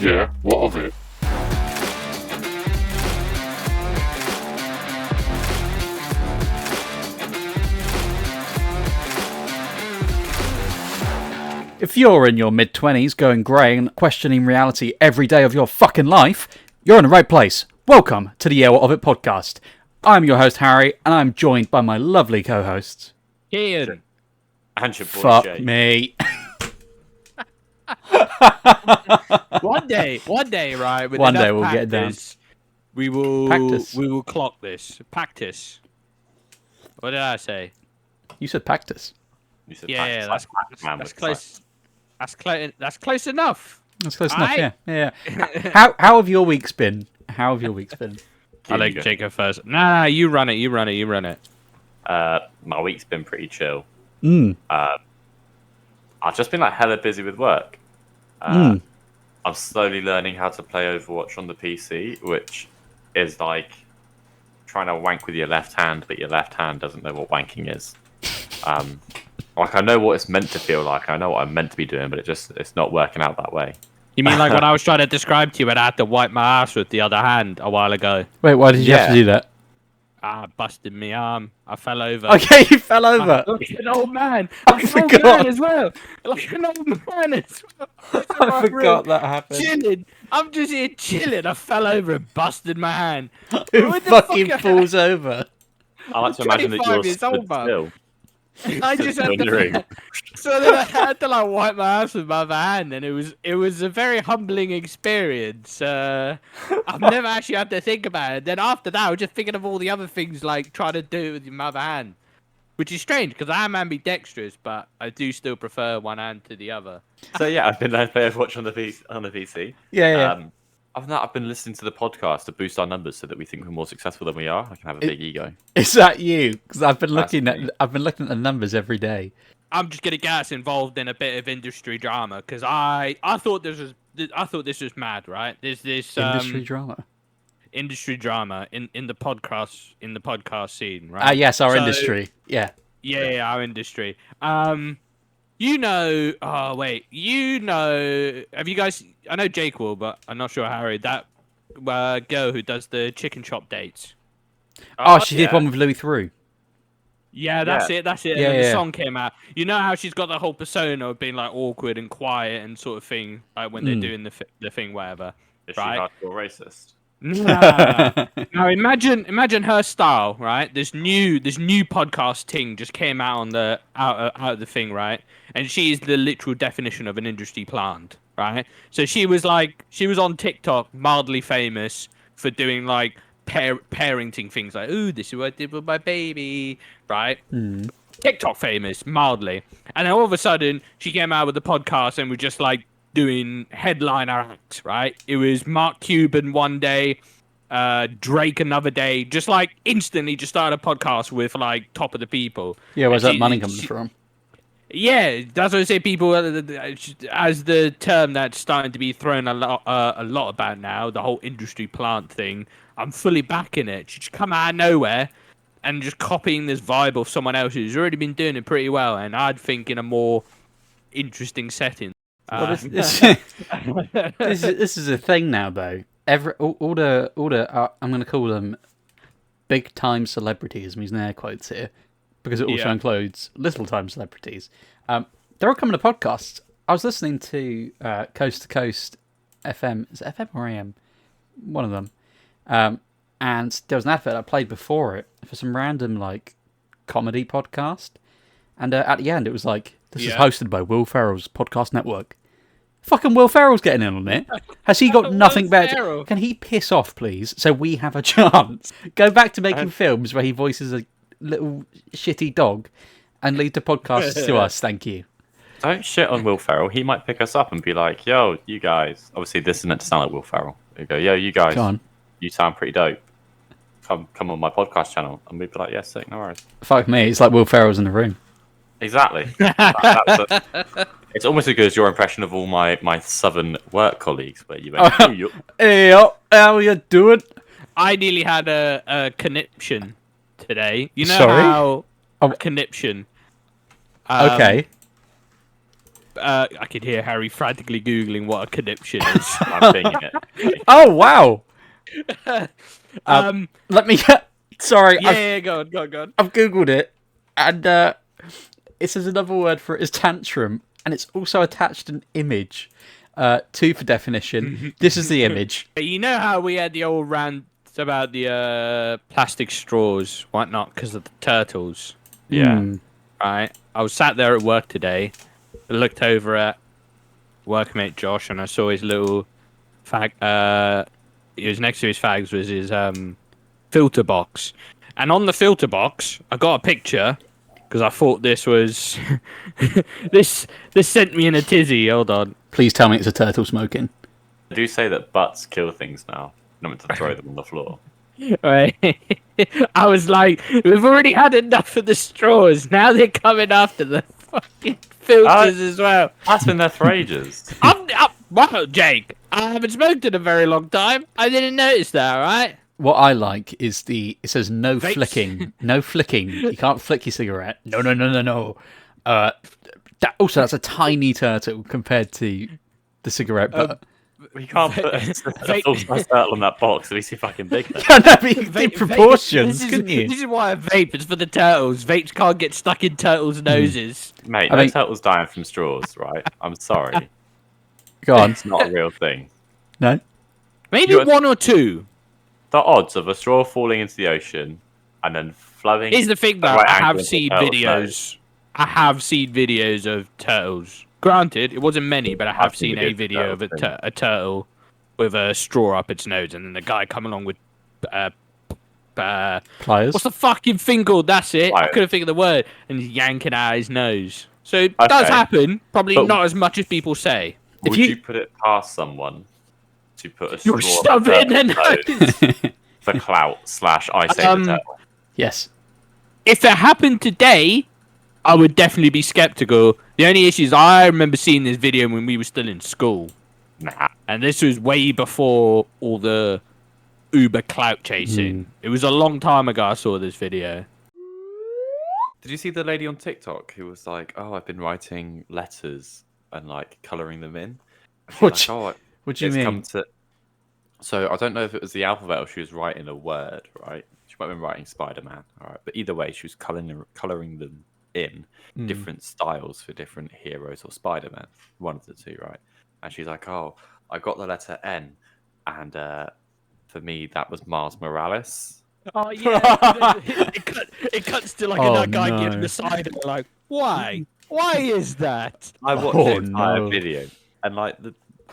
Yeah, what of it? If you're in your mid-20s going grey and questioning reality every day of your fucking life, you're in the right place. Welcome to the Yeah What Of It podcast. I'm your host Harry, and I'm joined by my lovely co-hosts. Kehan. And your boy Fuck Jake. me. One day, right? With One enough day we'll get it down. practice, We will clock this. Practice. What did I say? You said Pactus. You said Yeah, practice that's like Pac-Man, close. That's close enough. That's close enough, Aight. yeah. How have your weeks been? I'll let Jake go first. Nah, you run it. My week's been pretty chill. Mm. I've just been like hella busy with work. I'm slowly learning how to play Overwatch on the PC, which is like trying to wank with your left hand, but your left hand doesn't know what wanking is. Like I know what it's meant to feel like, I know what I'm meant to be doing, but it's not working out that way. You mean like when I was trying to describe to you, when I had to wipe my ass with the other hand a while ago? Wait, why did you have to do that? I busted my arm. I fell over. Okay, you fell over. Like an old man. I Like an forgot. old man as well. Like an old man as well. I forgot that happened. Chilling. I'm just here chilling. I fell over and busted my hand. Who What the fucking fuck? falls over? I like to imagine that 25 you're years stood old, man. still. I just had Wondering. to. So then I had to like wipe my ass with my other hand, and it was a very humbling experience. I've never actually had to think about it. Then after that, I was just thinking of all the other things, like trying to do it with my other hand, which is strange because I am ambidextrous, but I do still prefer one hand to the other. So yeah, I've been learning to play Overwatch on the PC. Yeah. Other than that, I've been listening to the podcast to boost our numbers so that we think we're more successful than we are. I can have a big ego. Is that you? Because I've been That's looking me. at the numbers every day. I'm just gonna get us involved in a bit of industry drama because I thought this was mad, right? There's this Industry drama. industry drama in the podcast scene, right? Yes, our So- industry. Yeah. Yeah, our industry. You know, have you guys? I know Jake will, but I'm not sure Harry. That girl who does the chicken shop dates. Oh, she did yeah. one with Louis Theroux. Yeah, that's it. Yeah, And then the yeah. song came out. You know how she's got the whole persona of being like awkward and quiet and sort of thing, like when they're doing the thing, whatever. Is Right. she hardcore racist? Nah. Now imagine her style, right? This new podcast thing just came out on the out of the thing, right? And she is the literal definition of an industry plant, right? So she was on TikTok, mildly famous for doing like parenting things, like, "Ooh, this is what I did with my baby," right? TikTok famous, mildly, and then all of a sudden she came out with the podcast and was just like doing headliner acts, right? It was Mark Cuban one day, Drake another day, just like instantly just started a podcast with like top of the people. Yeah, where's And that money coming from? Yeah, that's what I say. People, as the term that's starting to be thrown a lot about now, the whole industry plant thing. I'm fully backing it. She just come out of nowhere and just copying this vibe of someone else who's already been doing it pretty well, and I'd think in a more interesting setting. Well, this is a thing now, though. All the I'm going to call them big time celebrities. I'm using air quotes here because it also Yeah. includes little time celebrities. They're all coming to podcasts. I was listening to Coast to Coast FM. Is it FM or AM? One of them. And there was an advert I played before it for some random like comedy podcast, and at the end it was like, "This is hosted by Will Ferrell's podcast network." Fucking Will Ferrell's getting in on it. Has he got nothing better? Ferrell. Can he piss off, please, so we have a chance? Go back to making films where he voices a little shitty dog, and lead the podcasts to us. Thank you. Don't shit on Will Ferrell. He might pick us up and be like, "Yo, you guys." Obviously, this is meant to sound like Will Ferrell. They go, "Yo, you guys. Go on. You sound pretty dope. Come on my podcast channel." And we'd be like, "Yeah, sick, no worries." Fuck me, it's like Will Ferrell's in the room. Exactly. It's almost as good as your impression of all my southern work colleagues, where you went, "Ooh, you." Hey, how you doing? I nearly had a conniption today. You know Sorry? how Oh. conniption. Okay. I could hear Harry frantically googling what a conniption is. I'm thinking it. Oh wow! um, Let me. Sorry, yeah, go on. I've googled it, and it says another word for it is tantrum, and it's also attached an image. Two for definition. This is the image. You know how we had the old rant about the plastic straws, whatnot, because of the turtles. Yeah. Right. I was sat there at work today. I looked over at workmate Josh, and I saw his little fag. He was next to his fags was his filter box, and on the filter box, I got a picture because I thought this was this sent me in a tizzy. Hold on. Please tell me it's a turtle smoking. I do say that butts kill things now. Not meant to throw them on the floor. Right. I was like, we've already had enough of the straws. Now they're coming after the fucking filters as well. That's been there for ages. Wow, Jake, I haven't smoked in a very long time. I didn't notice that, right? What I like is it says no Vapes. flicking. No flicking. You can't flick your cigarette. No. That's a tiny turtle compared to the cigarette butt. We can't put a full-size turtle on that box. At least you're fucking big. Yeah, no, but you did proportions, couldn't you? This is why I vape. It's for the turtles. Vapes can't get stuck in turtles' noses. Mate, no turtles dying from straws, right? I'm sorry. Go on. It's not a real thing. No? Maybe one or two. The odds of a straw falling into the ocean and then flowing... Here's the thing, though. I have seen videos. I have seen videos of turtles. Granted, it wasn't many, but I have seen a video of a turtle with a straw up its nose, and then the guy come along with pliers. What's the fucking thing called? That's it. Pliers. I couldn't think of the word, and he's yanking out his nose. So it does happen. Probably not as much as people say. Would you put it past someone to put a straw You're shove it in their nose for clout / I say the turtle? Yes. If it happened today, I would definitely be skeptical. The only issue is I remember seeing this video when we were still in school. Nah. And this was way before all the Uber clout chasing. It was a long time ago I saw this video. Did you see the lady on TikTok who was like, "Oh, I've been writing letters and like colouring them in"? What do you mean? So I don't know if it was the alphabet or she was writing a word, right? She might have been writing Spider-Man, all right. But either way, she was colouring them in different styles for different heroes or Spider-Man, one of the two, right? And she's like, "Oh, I got the letter N, and for me that was Miles Morales." Oh yeah, it cuts to like another guy giving the side and like, why? Why is that? I watched the entire video, and like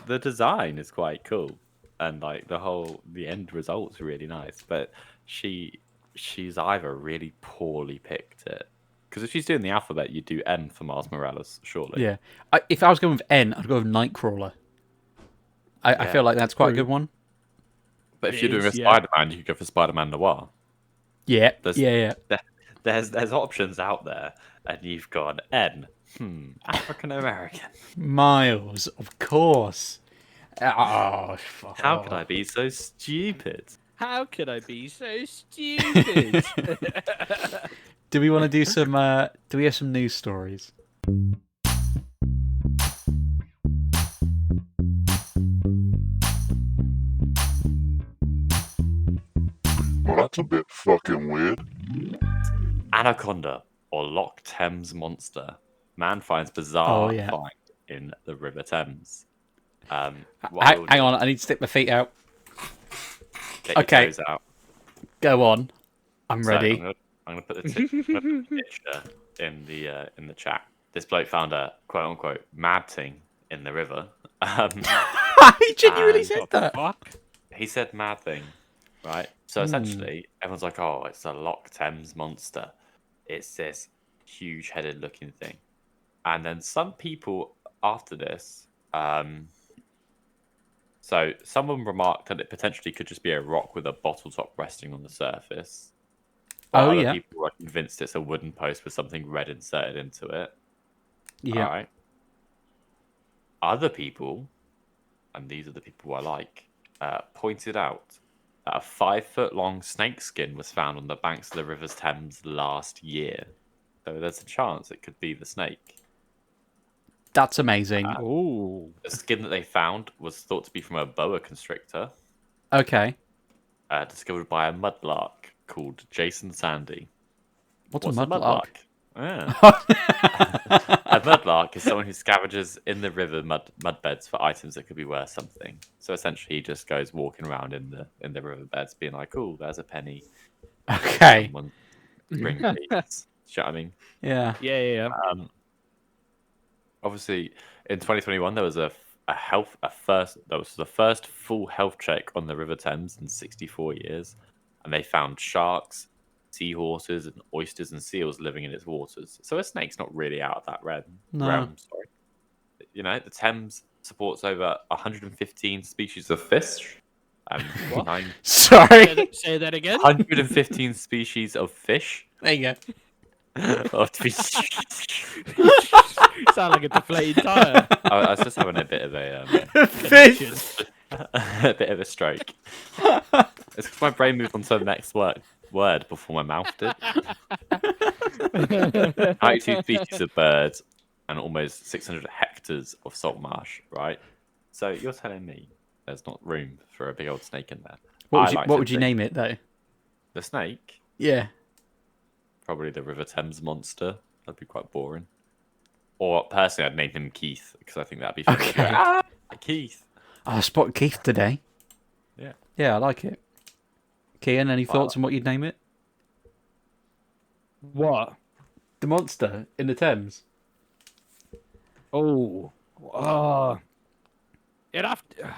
the design is quite cool, and like the end result's really nice. But she's either really poorly picked it, because if she's doing the alphabet, you do N for Miles Morales, surely. Yeah. If I was going with N, I'd go with Nightcrawler. I feel like that's quite a good one. But if you're doing a Spider-Man, you could go for Spider-Man Noir. Yeah. There's options out there, and you've got N. African American. Miles, of course. Oh, fuck. How could I be so stupid? How could I be so stupid? Do we want to do some? Do we have some news stories? Well, that's a bit fucking weird. Anaconda or Loch Thames monster. Man finds bizarre find in the River Thames. Hang on, I need to stick my feet out. Get your toes out. Go on. I'm ready. I'm gonna put the picture in the chat. This bloke found a quote unquote mad thing in the river. He genuinely said that. Fuck? He said mad thing, right? So essentially, everyone's like, "Oh, it's a Loch Thames monster. It's this huge-headed looking thing." And then some people after this, so someone remarked that it potentially could just be a rock with a bottle top resting on the surface. While other people are convinced it's a wooden post with something red inserted into it. Yeah. All right. Other people, and these are the people I like, pointed out that a 5-foot-long snake skin was found on the banks of the River Thames last year. So there's a chance it could be the snake. That's amazing. Ooh. The skin that they found was thought to be from a boa constrictor, Okay. discovered by a mudlark called Jason Sandy. What's What's a mudlark? Yeah. A mudlark is someone who scavenges in the river mudbeds for items that could be worth something. So essentially, he just goes walking around in the riverbeds, being like, "Oh, there's a penny. Okay. Someone bring peace." Do you know what I mean? Yeah. Yeah. Obviously, in 2021, there was there was the first full health check on the River Thames in 64 years, and they found sharks, seahorses, and oysters and seals living in its waters. So a snake's not really out of that No. realm. Sorry, you know, the Thames supports over 115 species of fish and What? Sorry. Say that again. 115 species of fish. There you go. Of fish. Sound like a deflated tire. I was just having a bit of a Fish. a bit of a stroke. It's because my brain moved on to the next word before my mouth did. 92 species of birds and almost 600 hectares of salt marsh, right? So you're telling me there's not room for a big old snake in there? What would you name it though? The snake? Yeah. Probably the River Thames monster. That'd be quite boring. Or personally, I'd name him Keith because I think that'd be funny. Okay. Keith. I spotted Keith today. Yeah. Yeah, I like it. Kehan, any thoughts on what you'd name it? What? The monster in the Thames. Oh. It have to...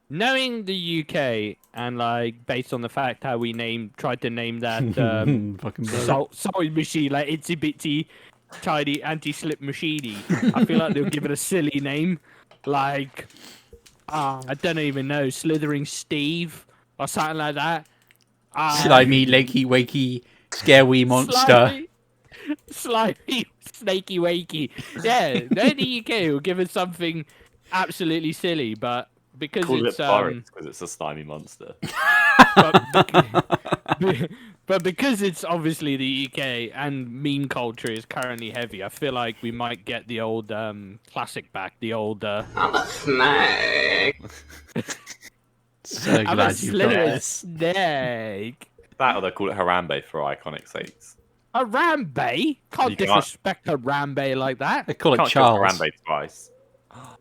Knowing the UK and like based on the fact how we tried to name that Fucking sewing machine like itsy bitsy tiny anti-slip machiney, I feel like they'll give it a silly name like I don't even know, Slithering Steve or something like that. slimy, leggy, wakey, scary monster. Slimy, snaky wakey. Yeah, they're the UK will give it something absolutely silly, but because Call it's it Boris because it's a slimy monster. but because it's obviously the UK and meme culture is currently heavy, I feel like we might get the old classic back. The old I'm a snake. So I'm a glad you got slithering this. snake. That or they call it Harambe for iconic sakes. Harambe? Can't You can't- disrespect Harambe like that. They call it Can't kill Charles. Harambe twice.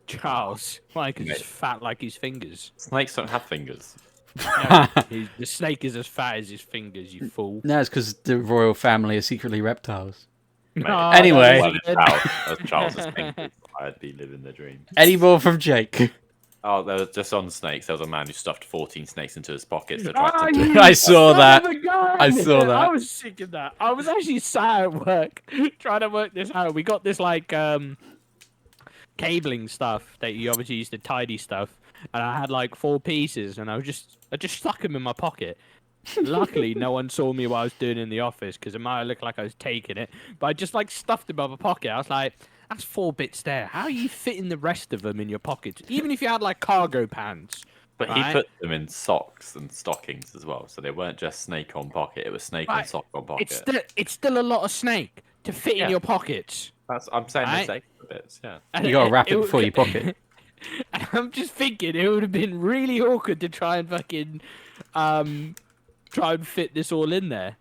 Charles, why? Because he's fat like his fingers. Snakes don't have fingers. No, the snake is as fat as his fingers, you fool. No, it's because the royal family are secretly reptiles. Mate, No, Anyway. Well, that as Charles's fingers, I'd be living the dream. Any more from Jake? Oh, there was just on snakes. There was a man who stuffed 14 snakes into his pockets. That Oh, tried to you I saw son that. of a gun! I saw that. I was sick of that. I was actually sat at work trying to work this out. We got this like cabling stuff that you obviously use to tidy stuff, and I had like 4 pieces, and I just stuck them in my pocket. Luckily, no one saw me what I was doing in the office because it might have looked like I was taking it. But I just like stuffed them in my pocket. I was like, "That's 4 bits there. How are you fitting the rest of them in your pockets? Even if you had like cargo pants." But right? he put them in socks and stockings as well, so they weren't just snake on pocket. It was snake on Right. sock on pocket. It's still a lot of snake to fit Yeah. in your pockets. I'm saying Right. there's extra bits. Yeah. And You gotta wrap it would- before you pocket. And I'm just thinking it would have been really awkward to try and fucking try and fit this all in there.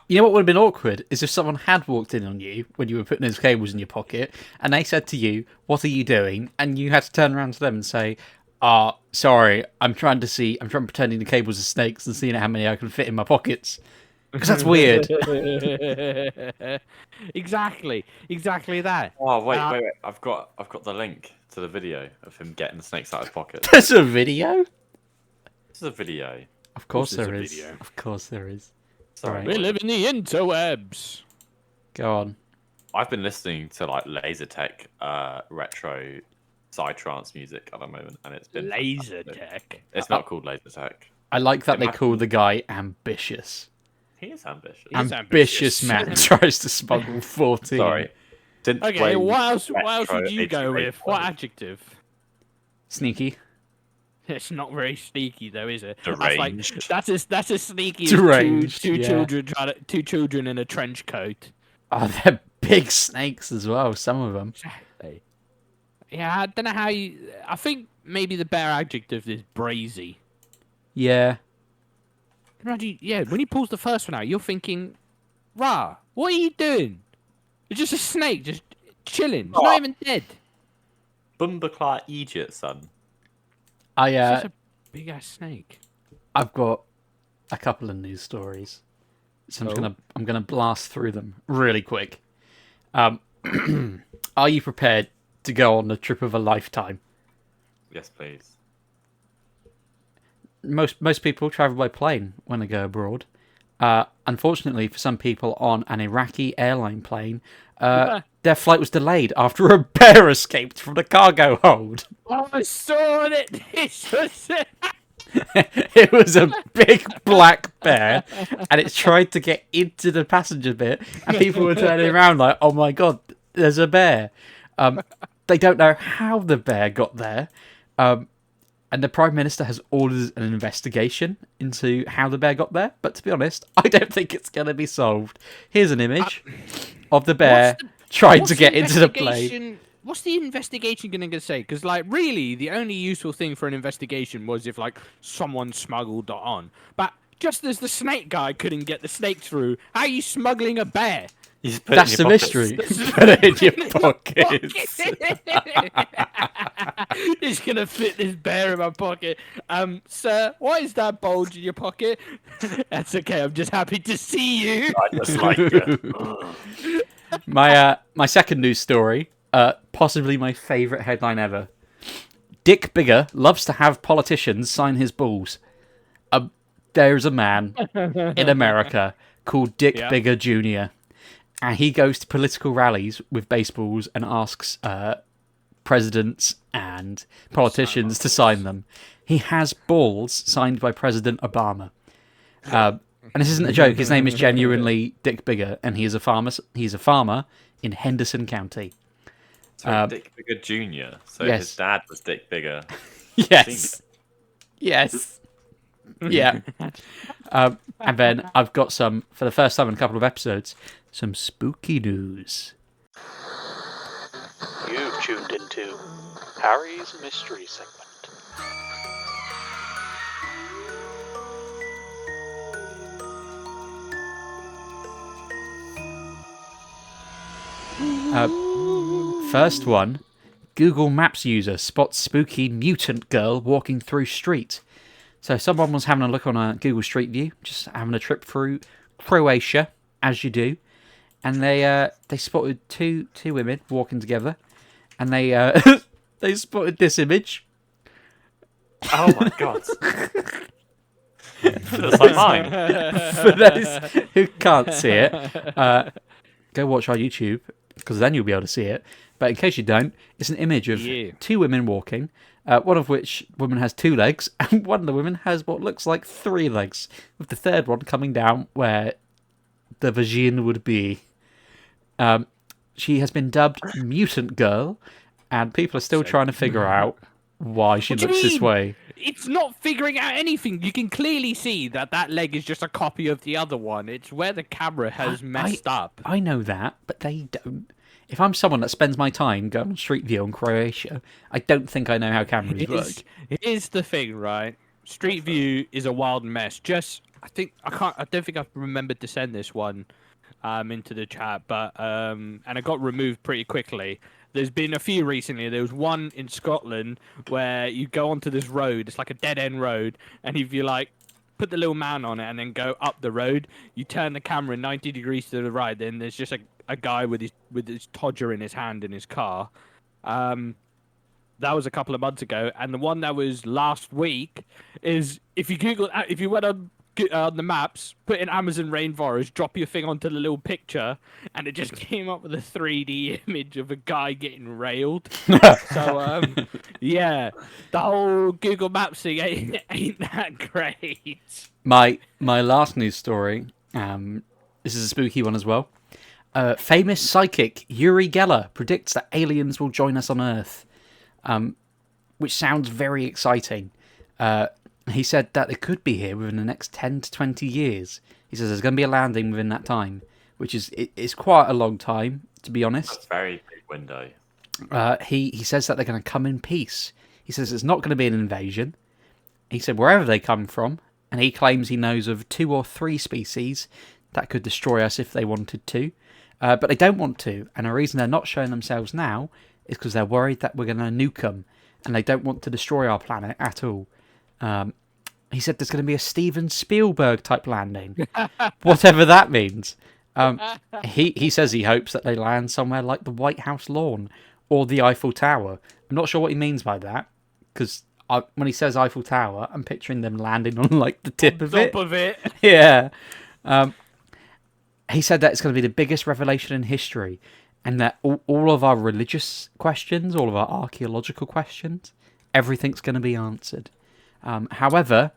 You know what would have been awkward is if someone had walked in on you when you were putting those cables in your pocket, and they said to you, "What are you doing?" And you had to turn around to them and say, sorry, I'm trying pretending the cables are snakes and seeing how many I can fit in my pockets." Because that's weird. Exactly that. Oh wait. I've got the link to the video of him getting the snakes out of his pocket. There's a video? This is a video. Of course there's there a is. video. Of course there is. Sorry. We live in the interwebs. Go on. I've been listening to like laser tech, retro, psytrance music at the moment, and it's been Laser fantastic. tech. It's not called laser tech. I like that they Imagine- call the guy ambitious. He is ambitious. He's Ambitious man tries to smuggle 14. Sorry. Okay, what else retro would you go 88 with? What wave. adjective? Sneaky. It's not very sneaky though, is it? Deranged. That's as sneaky Deranged, as two yeah. children in a trench coat. Oh, they're big snakes as well, some of them. Exactly. Yeah, I don't know how you. I think maybe the better adjective is brazy. Yeah. Imagine, yeah, when he pulls the first one out, you're thinking, "Rah, what are you doing? It's just a snake, just chilling. It's not even dead. Bumbleclaw Egypt, son. It's just a big ass snake." I've got a couple of news stories, so I'm gonna blast through them really quick. Are you prepared to go on the trip of a lifetime? Yes, please. Most people travel by plane when they go abroad. Unfortunately, for some people on an Iraqi airline plane, their flight was delayed after a bear escaped from the cargo hold. Oh, I saw it. This was it. It was a big black bear, and it tried to get into the passenger bit, and people were turning around like, "Oh my god, there's a bear!" They don't know how the bear got there, and the Prime Minister has ordered an investigation into how the bear got there. But to be honest, I don't think it's going to be solved. Here's an image of the bear trying to get into the plane. What's the investigation going to say? Because, like, really, the only useful thing for an investigation was if, like, someone smuggled it on. But just as the snake guy couldn't get the snake through, how are you smuggling a bear? That's the mystery. Put it in your pockets. He's going to fit this bear in my pocket. Sir, why is that bulge in your pocket? That's okay. I'm just happy to see you. I just like it. My second news story, possibly my favourite headline ever. Dick Bigger loves to have politicians sign his balls. There's a man in America called Dick Bigger Jr., and he goes to political rallies with baseballs and asks presidents and politicians to sign them. He has balls signed by President Obama. And this isn't a joke. His name is genuinely Dick Bigger, and he is a farmer. He's a farmer in Henderson County. So Dick Bigger Jr. So yes. his dad was Dick Bigger. Yes. Yes. Yeah. And then I've got some, for the first time in a couple of episodes, some spooky news. You've tuned into Harry's Mystery Segment. First one, Google Maps user spots spooky mutant girl walking through street. So someone was having a look on a Google Street View, just having a trip through Croatia, as you do, and they spotted two women walking together, and they they spotted this image. Oh my god. That's like mine. For those who can't see it, go watch our YouTube, because then you'll be able to see it. But in case you don't, it's an image of two women walking, one of which woman has 2 legs, and one of the women has what looks like 3 legs, with the third one coming down where the vagine would be. She has been dubbed Mutant Girl, and people are still trying to figure out why she looks this way. It's not figuring out anything. You can clearly see that leg is just a copy of the other one. It's where the camera has messed up. I know that, but they don't. If I'm someone that spends my time going on Street View in Croatia, I don't think I know how cameras work. Here's the thing, right? Street View is a wild mess. I don't think I've remembered to send this one into the chat, but and it got removed pretty quickly. There's been a few recently. There was one in Scotland where you go onto this road. It's like a dead-end road, and if you like put the little man on it and then go up the road, you turn the camera 90 degrees to the right, then there's just a guy with his todger in his hand in his car. That was a couple of months ago, and the one that was last week is if you went on the maps, put in Amazon rainforest, drop your thing onto the little picture, and it just came up with a 3D image of a guy getting railed. So yeah, the whole Google Maps thing ain't that great. My last news story. This is a spooky one as well. Famous psychic Uri Geller predicts that aliens will join us on Earth, which sounds very exciting. He said that they could be here within the next 10 to 20 years. He says there's going to be a landing within that time, which is quite a long time, to be honest. That's a very big window. he says that they're going to come in peace. He says it's not going to be an invasion. He said wherever they come from, and he claims he knows of 2 or 3 species that could destroy us if they wanted to, but they don't want to. And the reason they're not showing themselves now is because they're worried that we're going to nuke them, and they don't want to destroy our planet at all. He said there's going to be a Steven Spielberg type landing, whatever that means. He says he hopes that they land somewhere like the White House lawn or the Eiffel Tower. I'm not sure what he means by that, because when he says Eiffel Tower, I'm picturing them landing on like the tip of it. Top of it. Yeah. He said that it's going to be the biggest revelation in history, and that all of our religious questions, all of our archaeological questions, everything's going to be answered. However,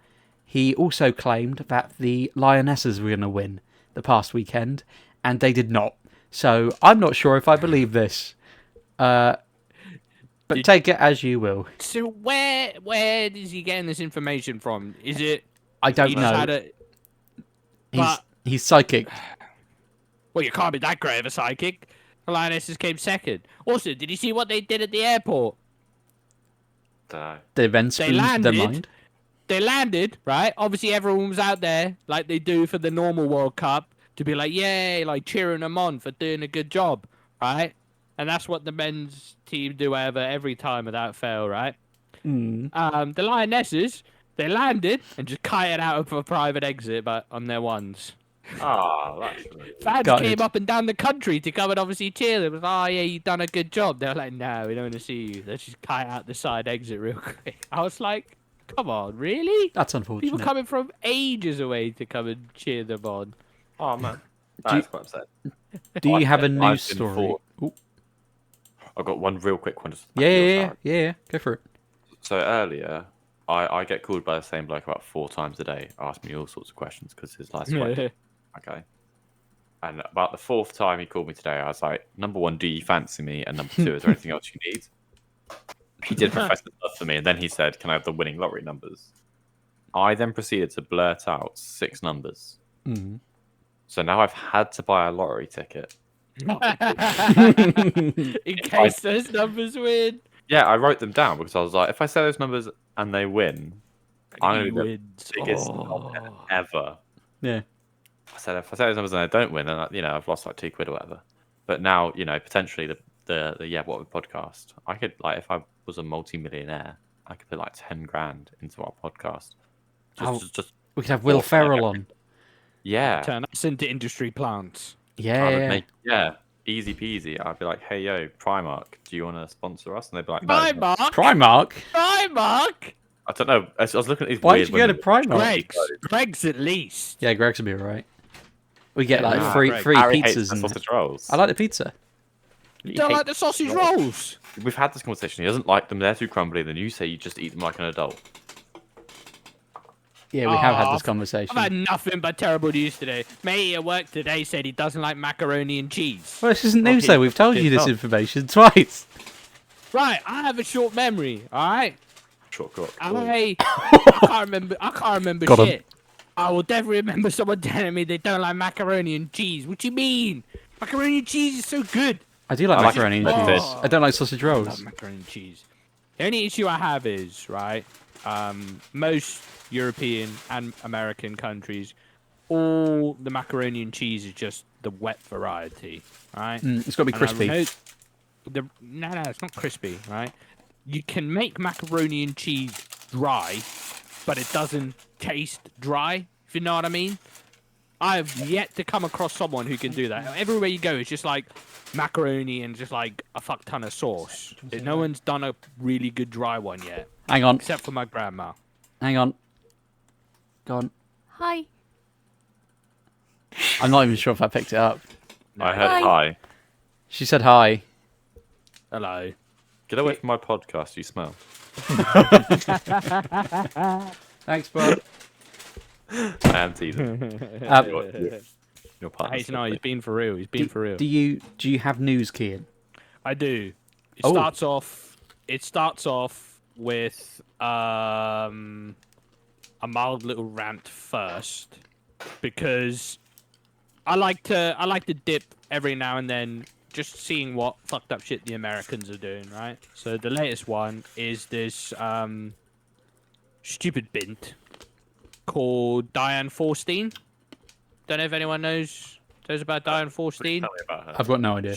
he also claimed that the Lionesses were going to win the past weekend, and they did not. So I'm not sure if I believe this. But take it as you will. So where is he getting this information from? Is it? I don't he just know. had a- He's psychic. Well, you can't be that great of a psychic. The Lionesses came second. Also, did you see what they did at the airport? Dunno. The events They their landed. mind. They landed, right? Obviously, everyone was out there like they do for the normal World Cup to be like, yay, like cheering them on for doing a good job, right? And that's what the men's team do every time without fail, right? The Lionesses, they landed and just kited out of a private exit, but on their ones. Ah, that's really Fans Gutted. came up and down the country to come and obviously cheer them. It was, oh yeah, you've done a good job. They were like, no, we don't want to see you. Let's just kite out the side exit real quick. I was like, come on, really? That's People unfortunate. coming from ages away to come and cheer them on. Oh man, Do you- that's quite upset. Do you have a I've news been story? for- Ooh. I've got one real quick one. Just to Yeah, back yours yeah, up. yeah. Go for it. So earlier, I get called by the same bloke about 4 times a day, asking me all sorts of questions because his life's quite okay. And about the 4th time he called me today, I was like, number 1, do you fancy me? And number 2, is there anything else you need? He did profess his love for me, and then he said, can I have the winning lottery numbers? I then proceeded to blurt out 6 numbers. Mm. So now I've had to buy a lottery ticket. In case those numbers win. Yeah, I wrote them down because I was like, if I say those numbers and they win, I'm He going to be wins. the biggest Oh. knobhead ever. Yeah. I said, if I say those numbers and I don't win, then I've lost like £2 or whatever. But now, potentially the Yeah What Would podcast, I could, like, if I was a multi-millionaire, I could put like 10 grand into our podcast. Just We could have Will Ferrell on. yeah, Turn us into industry plants. I would Yeah. make easy peasy. I'd be like, hey yo, Primark, do you want to sponsor us? And they'd be like, no. Primark. Primark? Primark. I don't know. I was looking at these Why weird did you go to women. Primark? Greg's at least. Yeah, Greg's would be alright. We get like Nah, free Greg. Harry hates pizzas the and sausage rolls. I like the pizza. You don't like the sausage rolls? We've had this conversation. He doesn't like them. They're too crumbly. Then you say you just eat them like an adult. Yeah, we have had Oh, this conversation. I've had nothing but terrible news today. Mate at work today said he doesn't like macaroni and cheese. Well, this isn't Well, news he- though. We've told you he's this not. information twice. Right, I have a short memory. All right, Short cock. I can't remember Got 'em. shit. I will definitely remember someone telling me they don't like macaroni and cheese. What you mean? Macaroni and cheese is so good. I do like I like macaroni and it. cheese. Oh. I don't like sausage I love rolls. macaroni and cheese. The only issue I have is, right, most European and American countries, all the macaroni and cheese is just the wet variety, right? It's got to be And I crispy. know no, it's not crispy, right? You can make macaroni and cheese dry, but it doesn't taste dry, if you know what I mean. I have yet to come across someone who can do that. Everywhere you go, it's just like macaroni and just like a fuck ton of sauce. No one's done a really good dry one yet, Hang on. except for my grandma. Hang on. Go on. Hi. I'm not even sure if I picked it up. I heard Hi. hi. She said hi. Hello. Get away from my podcast. You smell. Thanks, bud. I am teasing. Your partner's Hey, no, he's been for real. He's been for real. Do you have news, Kehan? I do. It Oh. starts off. It starts off with a mild little rant first, because I like to dip every now and then just seeing what fucked up shit the Americans are doing, right? So the latest one is this stupid bint called Diane Forstein. Don't know if anyone knows about Diane Forstein. Tell me about her. I've got no idea.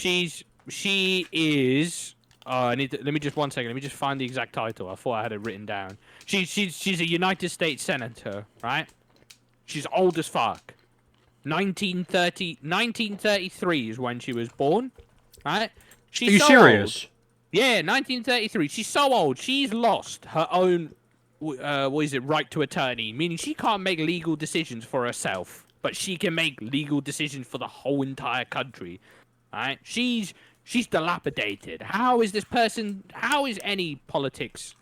She is. Oh, let me just 1 second. Let me just find the exact title. I thought I had it written down. She's a United States senator, right? She's old as fuck. 1933 is when she was born, right? She's Are you so serious? old. Yeah, 1933. She's so old. She's lost her own, right to attorney, meaning she can't make legal decisions for herself, but she can make legal decisions for the whole entire country, right? She's dilapidated. How is any politics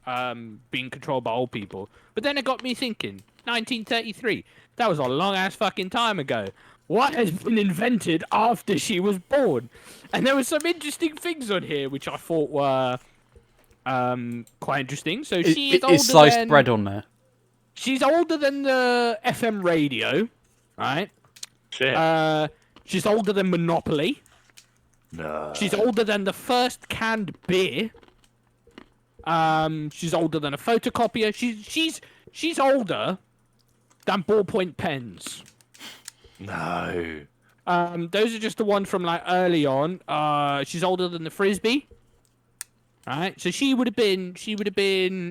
being controlled by old people? But then it got me thinking, 1933. That was a long-ass fucking time ago. What has been invented after she was born? And there were some interesting things on here which I thought were quite interesting. So she is older Is sliced than... bread on there? She's older than the FM radio, right? Shit. She's older than Monopoly. No. She's older than the first canned beer. She's older than a photocopier. She's older than ballpoint pens. No. Those are just the ones from like early on. She's older than the frisbee. Right, so she would have been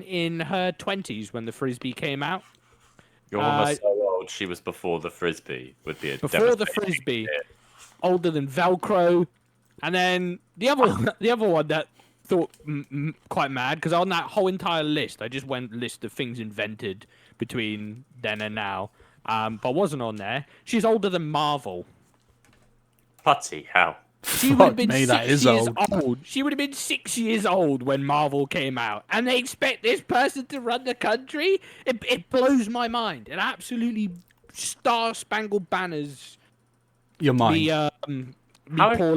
in her 20s when the frisbee came out. Your mum was so old, she was before the frisbee. Would be a Before the devastating frisbee, hit. older than Velcro, and then the other one that thought quite mad, because on that whole entire list, I just went list of things invented between then and now, but wasn't on there. She's older than Marvel. Putty, how? She would have been me, 6 that is years old. old. She would have been 6 years old when Marvel came out, and they expect this person to run the country. It blows my mind. It absolutely star-spangled banners Your mind. me How- poor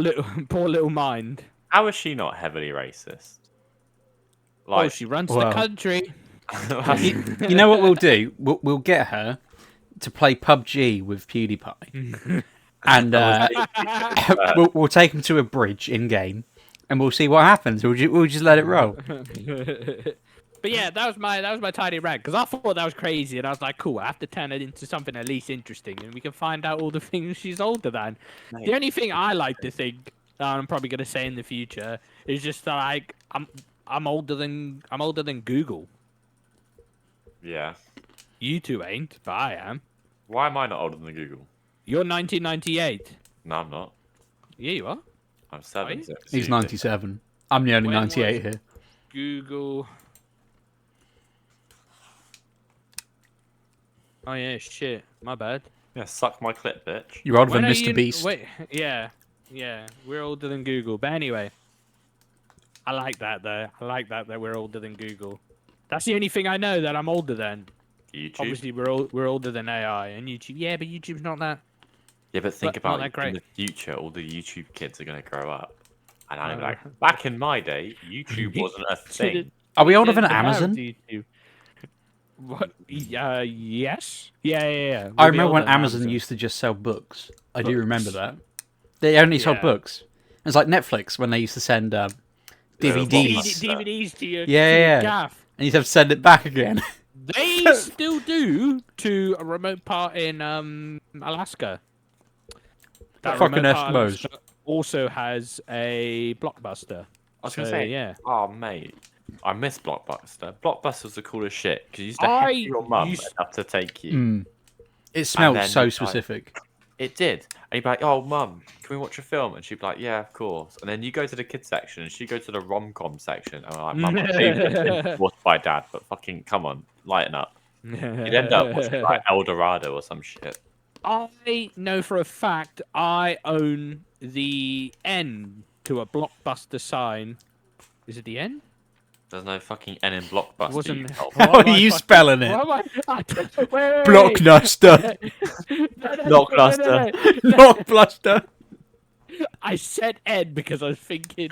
little mind. How is she not heavily racist? Oh, she runs the well. country. You know what we'll do? We'll get her to play PUBG with PewDiePie, and we'll take him to a bridge in game, and we'll see what happens. We'll just let it roll. But yeah, that was my tiny rant, because I thought that was crazy, and I was like, cool, I have to turn it into something at least interesting, and we can find out all the things she's older than. Mate. The only thing I like to think that I'm probably gonna say in the future is just that, like, I'm older than Google. Yeah. You two ain't, but I am. Why am I not older than Google? You're 1998. No, I'm not. Yeah, you are. I'm 7. you? He's 97. I'm the only When 98 was- here. Google. Oh yeah, shit. My bad. Yeah, suck my clip, bitch. You're older than When are Mr. you- Beast. Wait, yeah, we're older than Google. But anyway, I like that though. I like that we're older than Google. That's the only thing I know that I'm older than. YouTube. Obviously, we're older than AI and YouTube. Yeah, but YouTube's not that. Yeah, but think but not about that in great. the future, all the YouTube kids are going to grow up. And I'm Uh, like, back in my day, YouTube wasn't a thing. Are we older than Didn't have Amazon? YouTube. What? Yes. Yeah. I We'll be remember older when than Amazon used to just sell books. I do remember that. They only sold Yeah. books. It's like Netflix when they used to send DVDs. DVDs to your, Yeah, to your yeah. gaff. And you'd have to send it back again. They still do to a remote part in Alaska. That Fucking remote part in Eskimos. Alaska also has a Blockbuster. I was going So, to say, yeah. oh, mate, I miss Blockbuster. Blockbuster's the coolest shit, because you used to I heckle your mum used- enough to take you. Mm. It smelled then so you'd like- specific. It did. And you'd be like, oh, mum, can we watch a film? And she'd be like, yeah, of course. And then you go to the kids section, and she'd go to the rom-com section. And I'm like, mum, I know you've been watched by dad, but fucking, come on, lighten up. You'd end up watching like El Dorado or some shit. I know for a fact I own the N to a Blockbuster sign. Is it the N? There's no fucking N in Blockbuster. Wasn't- you help. How are you spelling it? Blockbuster. Blockbuster. Blockbuster. Blockbuster. I said N because I was thinking.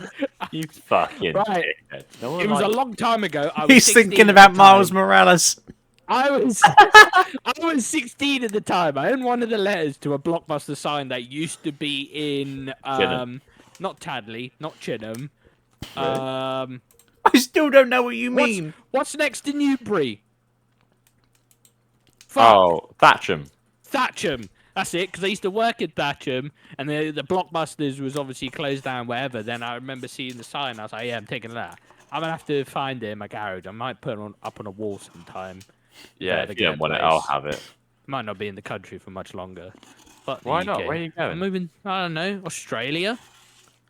You fucking Right. dickhead. No one It was a likes- long time ago. I was He's 16 thinking at about the Miles time. Morales. I was 16 at the time. I owned one of the letters to a Blockbuster sign that used to be in not Tadley, not Chinham. I still don't know what you mean. What's next to Newbury? Oh, Thatcham. Thatcham. That's it, because I used to work at Thatcham, and the Blockbusters was obviously closed down wherever. Then I remember seeing the sign. I was like, yeah, I'm taking that. I'm going to have to find it in my garage. I might put it up on a wall sometime. Yeah, if you don't want it, I'll have it. Might not be in the country for much longer. But Why the not? UK. Where are you going? I'm moving, I don't know, Australia?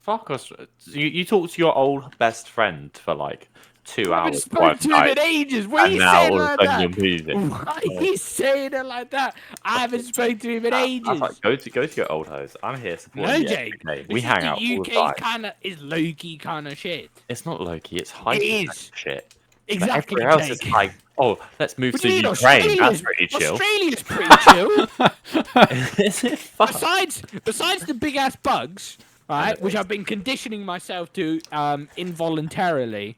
Fuck us. You talked to your old best friend for like 2 I haven't hours. spoken to him in ages. Why are And you now saying all of a like sudden that? you're moving. Why are you saying it like that? I haven't spoken to him in I ages. was like, go to your old house. I'm here supporting No, you Jake. every day. We hang out all the UK time. kind of is low-key kind of shit. It's not low-key, it's high is. shit. Exactly, But everywhere else Jake. is like, oh, let's move What to do you mean Ukraine. That's pretty chill. Australia's pretty chill. Is it fun? Besides the big ass bugs, right, which I've been conditioning myself to involuntarily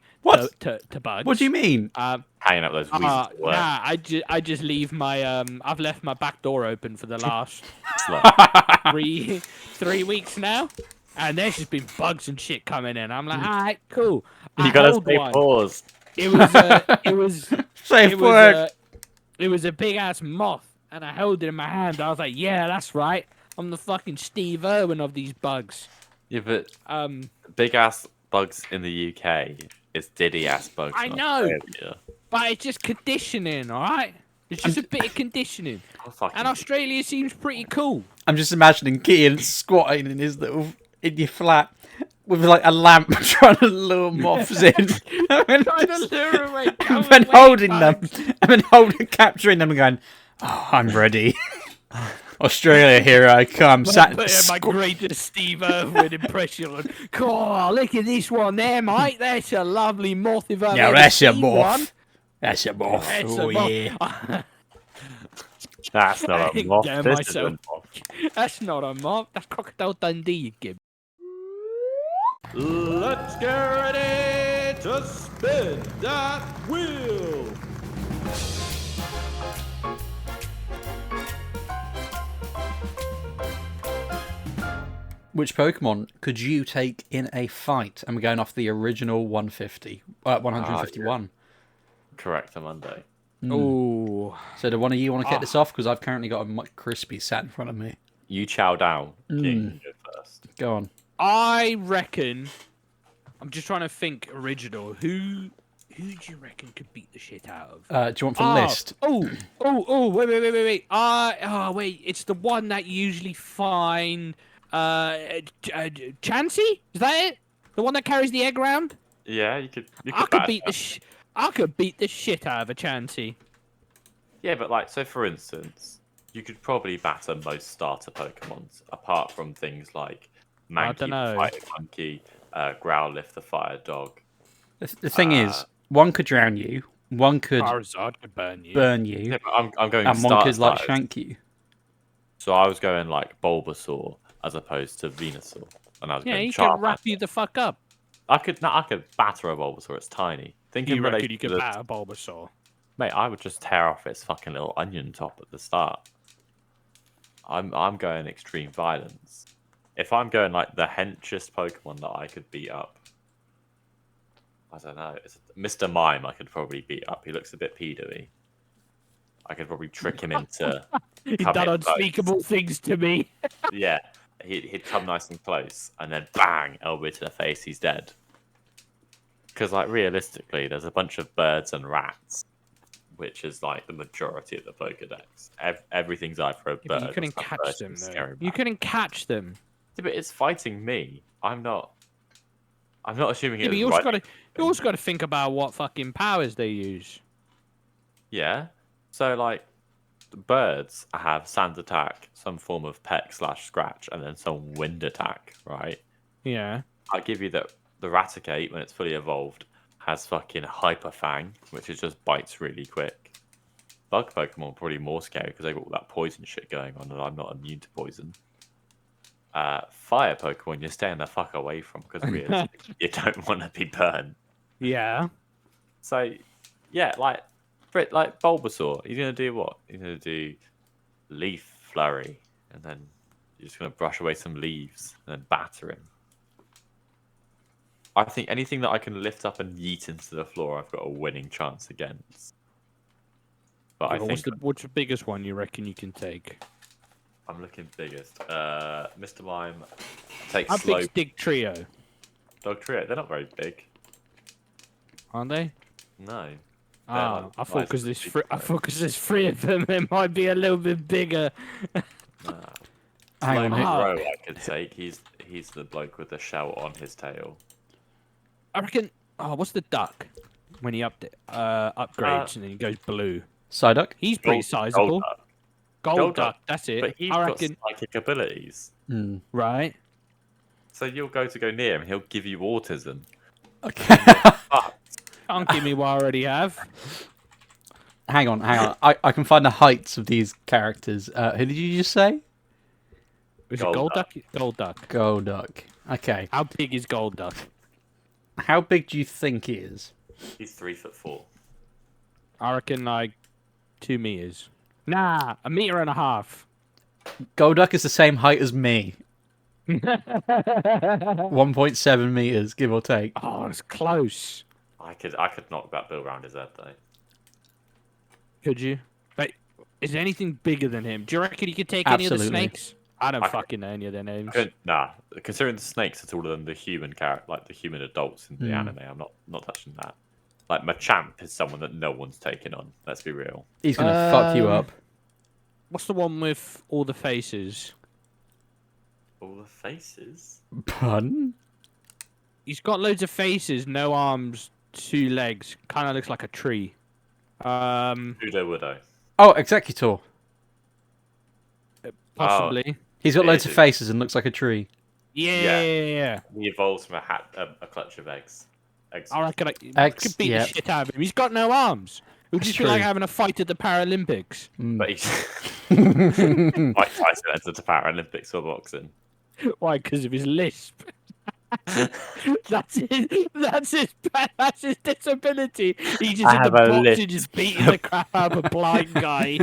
to bugs. What do you mean? Hanging up those weasels at work. Nah, I just leave my I've left my back door open for the last Slut. 3 weeks now, and there's just been bugs and shit coming in. I'm like, all right, cool. You gotta stay pause. It was Safe word. it was a big ass moth, and I held it in my hand. I was like, yeah, that's right. I'm the fucking Steve Irwin of these bugs. Yeah, but big ass bugs in the UK is diddy ass bugs. I in know. Australia. But it's just conditioning, all right? It's just a bit of conditioning. And Australia seems pretty cool. I'm just imagining Kehan squatting in your flat with like a lamp trying to lure moths in. Trying to lure away. And then holding them. And then capturing them and going, oh, I'm ready. Australia, here I come. My greatest Steve Irwin impression. Oh, look at this one there, mate. That's a lovely moth. If I've ever that's a seen moth. one. That's a moth. That's Oh, a moth. yeah. That's not a moth. Damn This myself. is a moth. That's not a moth. That's Crocodile Dundee, you gib. Let's get ready to spin that wheel. Which Pokemon could you take in a fight? And we're going off the original 151. Correct, on Monday. Ooh. So do one of you want to get this off? Because I've currently got a McCrispy sat in front of me. You chow down. King, go first. Go on. I reckon. I'm just trying to think original. Who do you reckon could beat the shit out of? Do you want from list? Wait. Wait. It's the one that you usually find. Chansey? Is that it? The one that carries the egg round? Yeah, you could. I could beat the shit out of a Chansey. Yeah, but like, so for instance, you could probably batter most starter Pokemons, apart from things like Mankey the Fighting Monkey, Growlithe the Fire Dog. The thing is, one could drown you, one could Charizard could burn you. Yeah, but I'm going and one could like starters. shank you. So I was going like Bulbasaur as opposed to Venusaur, and I was going he can Charmander. wrap you the fuck up. I could batter a Bulbasaur. It's tiny. Think in You reckon relation you to could batter Bulbasaur? Mate, I would just tear off its fucking little onion top at the start. I'm going extreme violence. If I'm going like the henchest Pokemon that I could beat up, I don't know. It's Mr. Mime I could probably beat up. He looks a bit pedo-y. I could probably trick him into. He's done unspeakable things to me. Yeah, he'd come nice and close, and then bang, elbow to the face. He's dead. Because like realistically, there's a bunch of birds and rats, which is like the majority of the Pokedex. Everything's either a bird. You couldn't or some catch bird them with though. scary You back. couldn't catch them. Yeah, but it's fighting me. I'm not assuming Yeah, it. but you also got to think about what fucking powers they use. Yeah. So like, the birds have sand attack, some form of peck/scratch, and then some wind attack, right? Yeah. I'll give you that the Raticate, when it's fully evolved, has fucking Hyper Fang, which is just bites really quick. Bug Pokemon are probably more scary because they've got all that poison shit going on, and I'm not immune to poison. Fire Pokemon, you're staying the fuck away from because realistically, you don't want to be burned. Yeah. So, yeah, like Bulbasaur, he's gonna do what? He's gonna do Leaf Flurry, and then you're just gonna brush away some leaves and then batter him. I think anything that I can lift up and yeet into the floor, I've got a winning chance against. But I think what's the biggest one you reckon you can take? I'm looking biggest. Mr. Mime takes How slow big's Dig Trio? dog trio. They're not very big. Aren't they? No. Ah, like I thought nice because and there's three of them, it might be a little bit bigger. Nah. Hang on, Slow who- Row I could take. He's the bloke with the shell on his tail. I reckon. Oh, what's the duck? When he upgrades and then he goes blue. Psyduck? He's pretty sizable. Gold Gold duck, duck. that's it. But he's I got reckon. psychic abilities. Hmm. Right. So you'll go near him and he'll give you autism. Okay. Can't give me what I already have. hang on. I can find the heights of these characters. Who did you just say? Was Gold it Gold duck. Duck? Gold Duck. Golduck. Okay. How big is Gold Duck? How big do you think he is? He's 3'4". I reckon like 2 meters. Nah, 1.5 meters. Golduck is the same height as me. 1.7 meters, give or take. Oh, it's close. I could knock that bill round his head though. Could you? But is there anything bigger than him? Do you reckon he could take any of the Absolutely. snakes? I don't I- fucking know any of their names. Nah, considering the snakes are taller than the human character, like the human adults in the anime, I'm not touching that. Like Machamp is someone that no one's taking on. Let's be real. He's gonna fuck you up. What's the one with all the faces? All the faces. Pun? He's got loads of faces, no arms, 2 legs. Kind of looks like a tree. Udo Woodo. Oh, Executor. Possibly. He's got Yeah, loads of dude. faces and looks like a tree. Yeah. He evolves from a clutch of eggs. Eggs. I reckon I X, could beat yeah. the shit out of him. He's got no arms. It would That's just be like true. having a fight at the Paralympics. But he's Mike Tyson entered the Paralympics for boxing. Why? Because of his lisp. That's his disability. He just I in have the a box lisp. and just beating the crap out of a blind guy.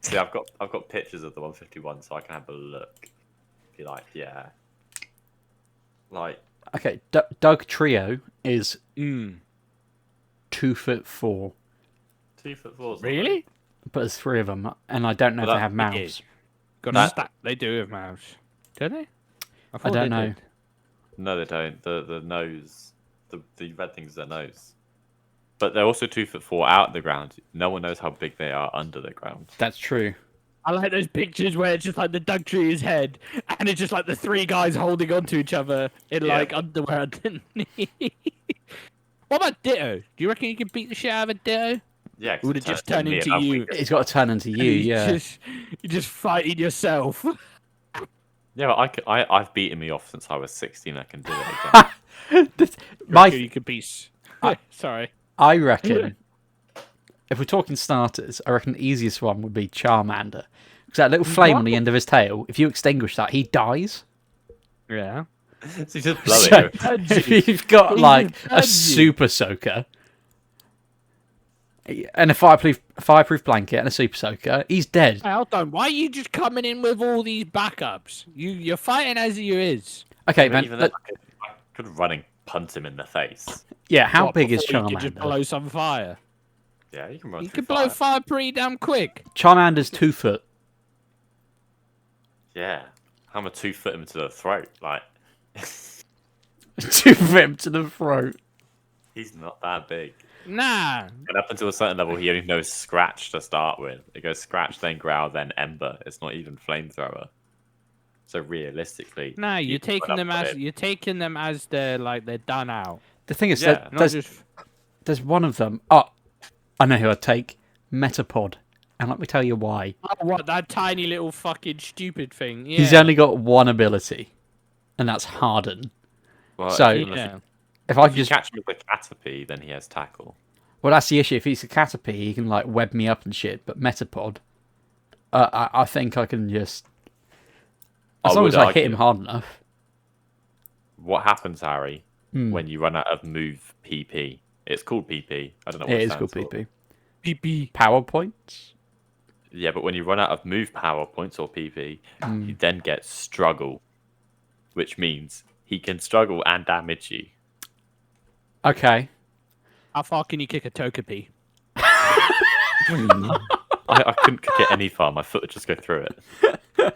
See, I've got pictures of the 151, so I can have a look. Be like, yeah. Like, Okay, Doug Trio is Mm. 2'4", 2'4". Really? but there's 3 of them, and I don't know Well, if they have that- mouths. Got That- a stack. They do have mouths. Do they? I thought don't they know. did. No, they don't. The nose, the red thing's their nose. But they're also 2'4" out of the ground. No one knows how big they are under the ground. That's true. I like those pictures where it's just like the Doug Tree's head, and it's just like the 3 guys holding onto each other in Yeah. like underwear underneath. What about Ditto? Do you reckon you could beat the shit out of a Ditto? Yeah, 'cause Would it just turn me into and I'm you? weak. He's got to turn into you, yeah. You're just fighting yourself. Yeah, but I've beaten me off since I was 16. I can do it again. You could beat. I- Sorry. I reckon, if we're talking starters, I reckon the easiest one would be Charmander. Because that little flame on the end of his tail, if you extinguish that, he dies. Yeah. So you just blow So, it. if you've got He's like a a dodgy. super soaker and a fireproof blanket and a super soaker, he's dead. Hey, hold on. Why are you just coming in with all these backups? You're fighting as you is. Okay, But man. even then, I could run and punt him in the face. Yeah, how What, big is before you could just Charmander? blow some fire. Yeah, you can run. You through can blow fire. fire pretty damn quick. Charmander's 2 foot. Yeah, I'm a 2 foot him to the throat. Like 2 foot him to the throat. he's not that big. Nah. And up until a certain level, he only knows Scratch to start with. It goes Scratch, then Growl, then Ember. It's not even Flamethrower. So realistically, Nah, you you're can taking run them up as to him. you're taking them as they're done out. The thing is, Yeah, that Not there's, just there's one of them. Oh, I know who I'd take. Metapod. And let me tell you why. oh, what that tiny little fucking stupid thing. Yeah. He's only got one ability, and that's Harden. Well, So- even Yeah. If I if could you just, catch him with a Caterpie, then he has Tackle. well, that's the issue. If he's a Caterpie, he can like web me up and shit. But Metapod, I think I can just, as I long would as I hit argue- him hard enough. What happens, Harry, Hmm. when you run out of move PP? It's called PP. I don't know what It it is called stands for. PP. PP. Power points. Yeah, but when you run out of move power points or PP, you then get struggle. which means he can struggle and damage you. Okay. How far can you kick a Togepi? I couldn't kick it any far. My foot would just go through it.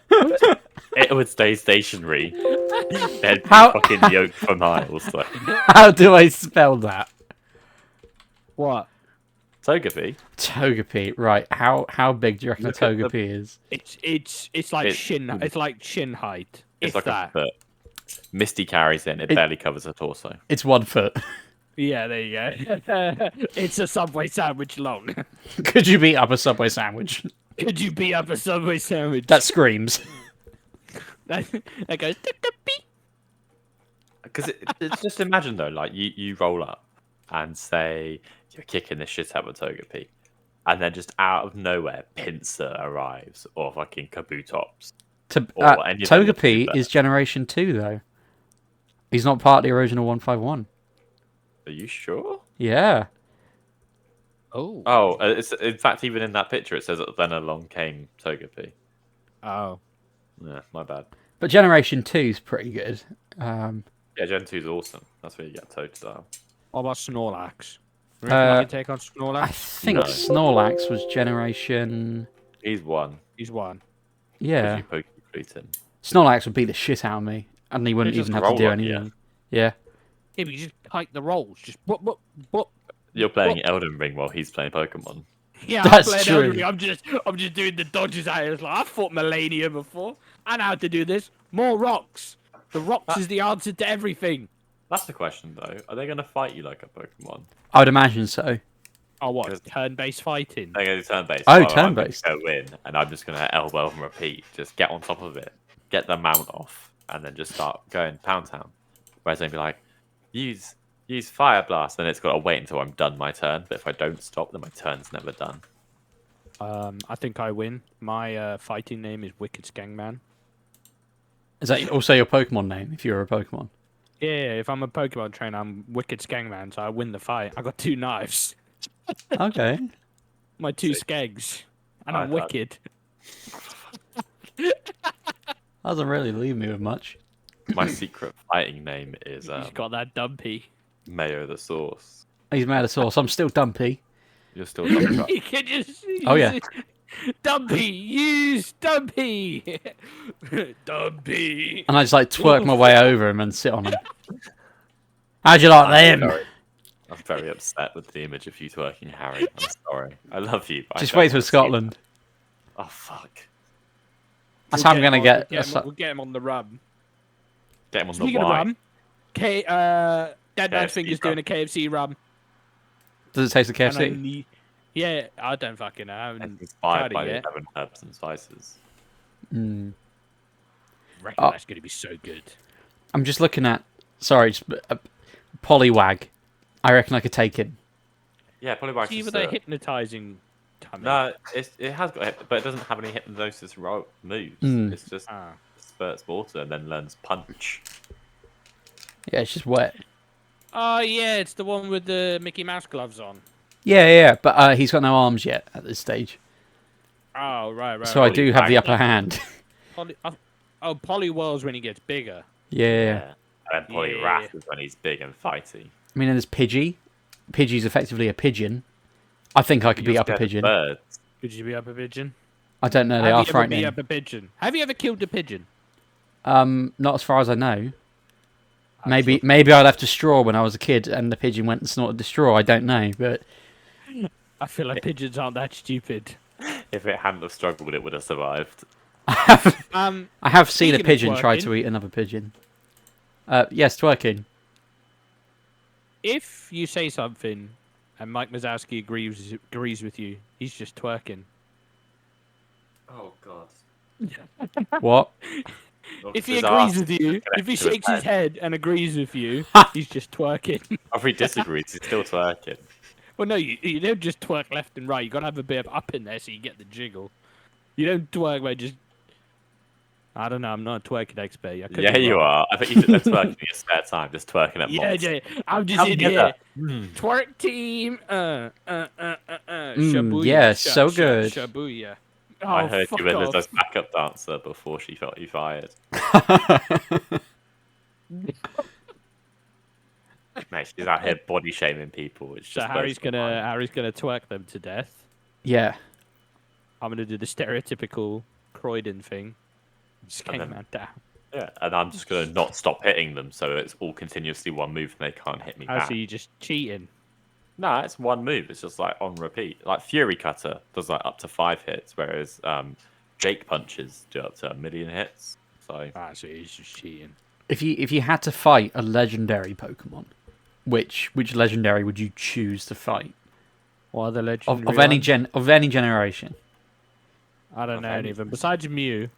It would stay stationary. They'd be How- fucking yoked for miles. Like. How do I spell that? What? Togepi. Togepi. Right. How big do you reckon a Look at the- Togepi is? It's like It- shin. It's like shin height. It's If like that. a foot. Misty carries it, and it barely covers her torso. It's 1 foot. Yeah, there you go. It's a Subway sandwich long. Could you beat up a Subway sandwich? Could you beat up a Subway sandwich? That screams. that goes. "Togepi." Because it's just imagine though, like you roll up and say you're kicking the shit out of a Togepi, and then just out of nowhere, Pinsir arrives or fucking Kabutops. Or any of them would do Togepi better. is Generation 2, though. He's not part of the original 151. Are you sure? Yeah. Oh. Oh, it's in fact even in that picture it says that then along came Togepi. Oh. Yeah, my bad. But Generation 2 is pretty good. Yeah, Gen 2 is awesome. That's where you get Totodile. What about Snorlax? You reckon I can take on I Snorlax? think No. Snorlax was Generation... He's one. He's one. Yeah. If you poke him. Snorlax would beat the shit out of me. And he wouldn't Just even have to roll do up, yeah. anything. Yeah. Yeah, but you just kite the rolls. Just whoop. You're playing Elden Ring while he's playing Pokemon. Yeah, That's I'm playing true. Elden Ring. I'm just doing the dodges out. It's like I fought Melania before. I know how to do this. More rocks. The rocks is the answer to everything. That's the question though. Are they gonna fight you like a Pokemon? I would imagine so. Oh, what? Because- Turn-based fighting. They're gonna do turn-based. Oh, I'm gonna turn-based. Go in, and I'm just gonna elbow and repeat. Just get on top of it, get the mount off, and then just start going pound town. Whereas they'd be like, use Fire Blast, then it's got to wait until I'm done my turn. But if I don't stop, then my turn's never done. I think I win. My fighting name is Wicked Skangman. Is that also your Pokemon name, if you're a Pokemon? Yeah, if I'm a Pokemon trainer, I'm Wicked Skangman, so I win the fight. I got 2 knives. Okay. My 2 Skegs. And I'm Alright, wicked. Doesn't really leave me with much. My secret fighting name is He's got that dumpy. Mayo the Sauce. He's made of sauce. I'm still dumpy. You're still dumping up. You can just Oh, yeah. Dumpy, use Dumpy. Dumpy. And I just like twerk my way over him and sit on him. How'd you like them? I'm very upset with the image of you twerking, Harry. I'm sorry. I love you. But I Just don't wait till wanna see Scotland. that. Oh fuck. That's how I'm gonna get. We'll get him on the rum. Get him on Speaking the of wine. rum, Dead Man KFC Finger's rum. doing a KFC rum. Does it taste of and I KFC? need- Yeah, I don't fucking know. I It's haven't inspired tried by it the yet. 11 herbs and spices. Mm. Reckon Oh. that's going to be so good. I'm just looking at. Sorry, just Poliwag. I reckon I could take it. Yeah, Poliwag's See just with a hypnotizing tummy. No, it has got hip, but it doesn't have any hypnosis moves. Mm. It's just Ah. spurts water and then learns punch. Yeah, it's just wet. Oh yeah, it's the one with the Mickey Mouse gloves on. Yeah, but he's got no arms yet at this stage. Oh right. So I do have the Poliwag. upper hand. Poliwhirl's when he gets bigger. Yeah. And then Poliwrath is when he's big and fighty. I mean, there's Pidgey. Pidgey's effectively a pigeon. I think I could beat You're up a scared of pigeon. Birds. Could you be up a pigeon? I don't know. They Have are you ever frightening. beat up a pigeon? Have you ever killed a pigeon? Not as far as I know. Maybe I left a straw when I was a kid and the pigeon went and snorted the straw. I don't know, but I feel like pigeons aren't that stupid. If it hadn't have struggled, it would have survived. Um, I have seen a Speaking of pigeon try twerking. to eat another pigeon. Yes, twerking. if you say something and Mike Mazowski agrees with you, he's just twerking. Oh god. What? If he agrees with you, if he shakes his head and agrees with you, he's just twerking. If he disagrees, he's still twerking. Well, no, you don't just twerk left and right. You gotta have a bit of up in there so you get the jiggle. You don't twerk by just. I don't know. I'm not a twerking expert. I could Yeah, be you wrong. are. I think you should twerk in your spare time, just twerking at Yeah, mobs. yeah. I'm just Come in together. here. Twerk team. Shabuya. yeah, so good. Shabuya. Oh, I heard fuck you were off. Lizzo's backup dancer before she felt you fired. Mate, she's out here body shaming people. It's So just Harry's gonna twerk them to death. Yeah. I'm gonna do the stereotypical Croydon thing. Just And getting then- that down. Yeah, and I'm just gonna not stop hitting them, so it's all continuously one move, and they can't hit me back. So you just cheating. No, it's one move. It's just like on repeat. Like Fury Cutter does like up to 5 hits, whereas Jake Punches do up to 1,000,000 hits. So So he's just cheating. If you had to fight a legendary Pokemon, which legendary would you choose to fight? What are the legendary Of any ones? of any generation? I don't know any any of them. Besides Mew.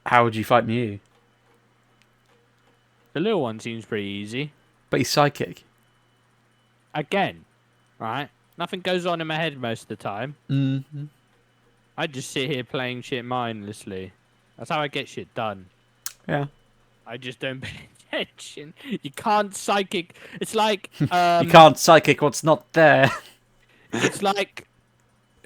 How would you fight Mew? The little one seems pretty easy. But he's psychic. Again, right? Nothing goes on in my head most of the time. Mm-hmm. I just sit here playing shit mindlessly. That's how I get shit done. Yeah. I just don't pay attention. You can't psychic. It's like You can't psychic what's not there. it's like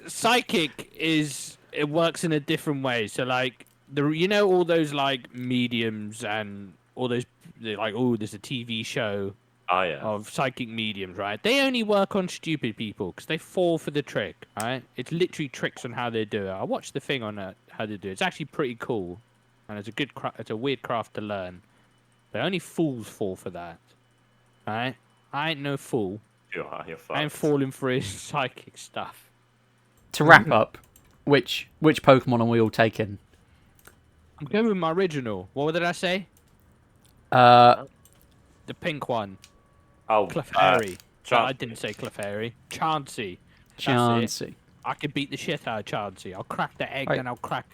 psychic is it works in a different way. So like all those like mediums and all those like there's a TV show oh yeah, of psychic mediums, right? They only work on stupid people because they fall for the trick, right? It's literally tricks on how they do it. I watched the thing on how they do it. It's actually pretty cool, and it's a good it's a weird craft to learn. But only fools fall for that, right? I ain't no fool. you're I ain't fucked. falling for his psychic stuff. To wrap up, which Pokemon are we all taking? I'm going with my original. What did I say? Uh, The pink one, Oh, Clefairy. No, I Chansey. didn't say Clefairy. Chansey. That's it. Chansey. I could beat the shit out of Chansey. I'll crack the egg, Right. then I'll crack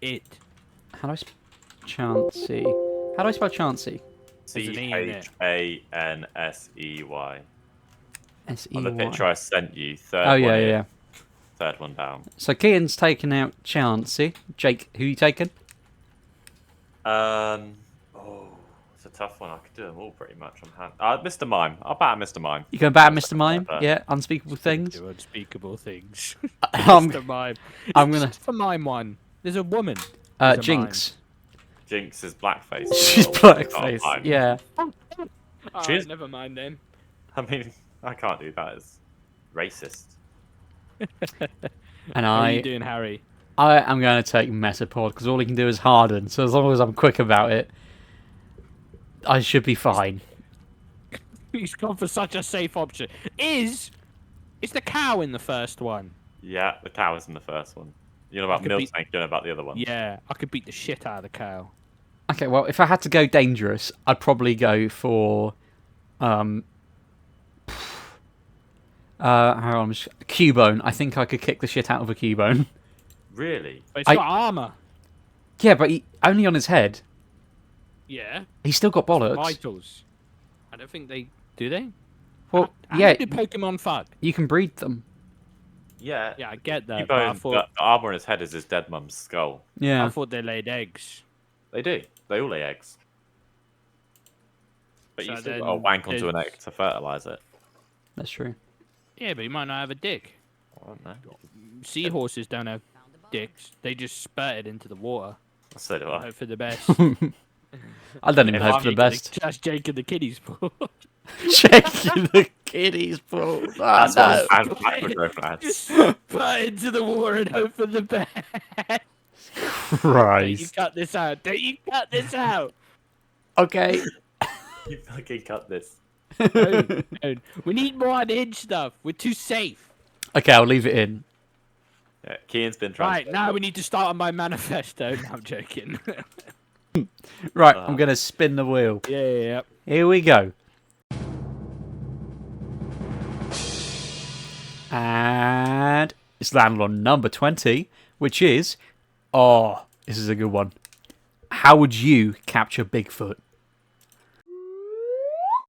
it. How do I spell Chansey? How do I spell Chansey? There's an E in it. Chansey. S-E-Y. On the picture I sent you, third Oh one yeah, in, yeah. third one down. So Kehan's taken out Chansey. Jake, who you taking? It's a tough one. I could do them all pretty much. Mr. Mime. I'll bat at Mr. Mime. You going back, Mr. Mime? But- Yeah, unspeakable things. Do unspeakable things. I'm, Mr. Mime. I'm gonna- For Mime one. There's a woman. There's a Jinx. Jinx is blackface. She's Oh, blackface. Mime. Yeah. Alright, never mind then. I mean, I can't do that. It's racist. And How are you doing, Harry? I am going to take Metapod because all he can do is harden. So as long as I'm quick about it, I should be fine. He's gone for such a safe option. Is the cow in the first one? Yeah, the cow is in the first one. You know about could be- Miltank, you know about the other one. Yeah, I could beat the shit out of the cow. Okay, well, if I had to go dangerous, I'd probably go for, hang on, Cubone. I think I could kick the shit out of a Cubone. Really? But it's I- got armor. Yeah, but only on his head. Yeah. He's still got bollocks. Vitals. I don't think they do they. Well, How yeah, do Pokemon fuck? you can breed them. Yeah. Yeah, I get that. But I Cubone, thought the armor on his head is his dead mum's skull. Yeah. they laid eggs. They do. They all lay eggs. But So you still then got to wank onto an there's- egg to fertilize it. That's true. Yeah, but you might not have a dick. I don't know. Seahorses don't have dicks. They just spurt it into the water. So do I. Hope for the best. I don't even If hope I'm for the best. That's Jake and the kiddies pool. Checking the kiddies pool. Oh, That's no. what Macrogrowth lads. Just put it into the water and hope for the best. Don't you Christ. cut this out. Don't you cut this out. Okay. You fucking cut this. No. We need more unhinged stuff. We're too safe. Okay, I'll leave it in. Yeah, Kean's been trying. Right, now we need to start on my manifesto. No, I'm joking. Right, I'm going to spin the wheel. yeah. Here we go. And it's landed on number 20, which is... Oh, this is a good one. How would you capture Bigfoot?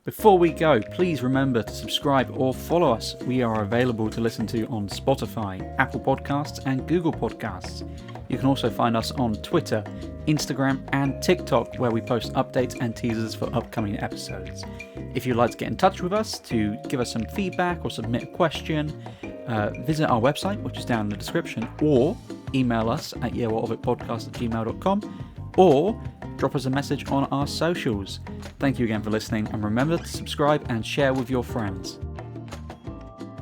Before we go, please remember to subscribe or follow us. We are available to listen to on Spotify, Apple Podcasts, and Google Podcasts. You can also find us on Twitter, Instagram, and TikTok, where we post updates and teasers for upcoming episodes. If you'd like to get in touch with us to give us some feedback or submit a question, visit our website, which is down in the description, or email us at yewhatofitpodcast@gmail.com, or drop us a message on our socials. Thank you again for listening, and remember to subscribe and share with your friends.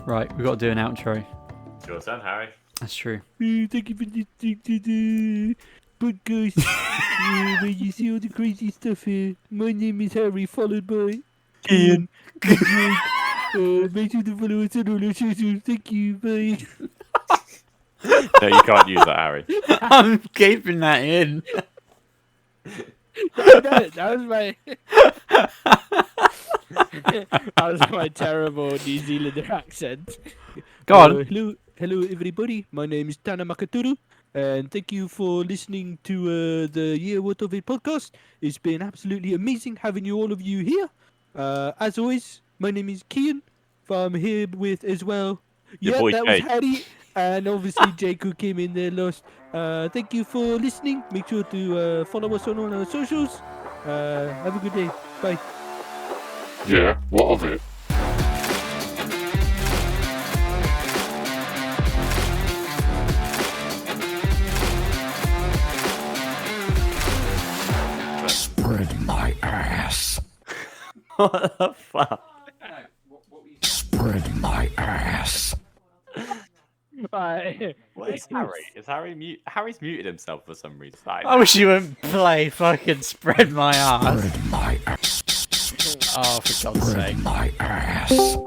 Right, we've got to do an outro. Your turn, Harry. That's true. Thank you for listening to the podcast where you see all the crazy stuff here. My name is Harry, followed by Kehan. Make sure to follow us on all our socials. Thank you, bye. No, you can't use that, Harry. I'm keeping that in. That was my that was my terrible New Zealander accent. Go on. Hello, everybody. My name is Tana Makaturu, and thank you for listening to the Year What of It podcast. It's been absolutely amazing having all of you here. As always, my name is Kehan. I'm here with as well. Your boy that was Jake. Harry, and obviously Jake who came in there last. Thank you for listening. Make sure to follow us on all our socials. Have a good day. Bye. Yeah, what of it? Spread my ass. What the fuck? Spread my ass. Bye. What is Harry? Is Harry mute? Harry's muted himself for some reason. I wish you wouldn't play fucking Spread My Ass. Spread my ass. Oh, for God's sake. Spread my ass.